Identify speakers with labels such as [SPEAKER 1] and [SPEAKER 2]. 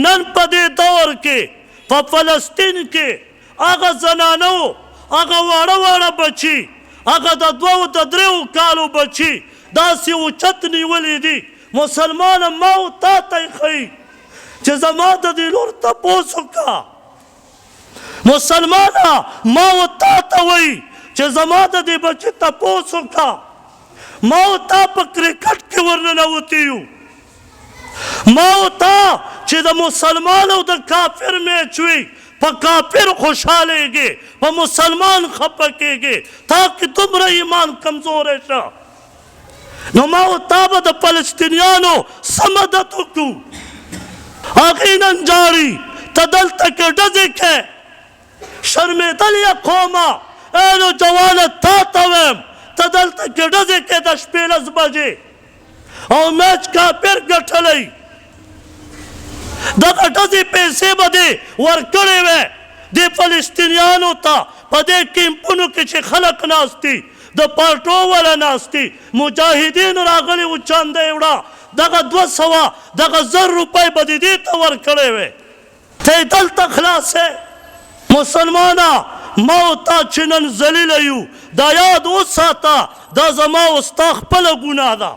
[SPEAKER 1] نن په دې دور کې په فلسطین کې هغه زنانو هغه واړه واړه بچي هغه د 2 د 3 کالو بچي داسې اوچت نیولي دي مسلمانه ما و تا ته یې ښیي چې زما د دې لور تپوس وکړه مسلمانه ما و تا ته وایي چې زما د دې بچي تپوس وکړه ما و تا په کرکټ کې ورننوتي یو ما و تا چې د مسلمان او د کافر میچ وي په کافر خوشحالېږي په مسلمان خفه کېږي تاکې دومره ایمان کمزوری شه نو ما و تا به د فلسطینیانو څه مدد وکړو هغې نن جاړي ته دلته کې ډزې کې شرمېدل یې قومه ای نو جوانه تا ته ویم ته دلته کې ډزې کې د 15 بجې او میچ کافر ګټلی دغه ډزې پیسې به دې ورکړې وې دې فلسطینیانو ته په دې کیمپونو کې چې خلک ناست دي د پارټو والا ناست دي مجاهدین راغلي وو چانده وړه دغه 200 دغه 1000 روپۍ به دې دې ته ورکړې وې ته یې دلته خلاصې مسلمانه ما و تا چې نن ذلیله یو دا یاد وساته دا زما او ستا خپله ګناه ده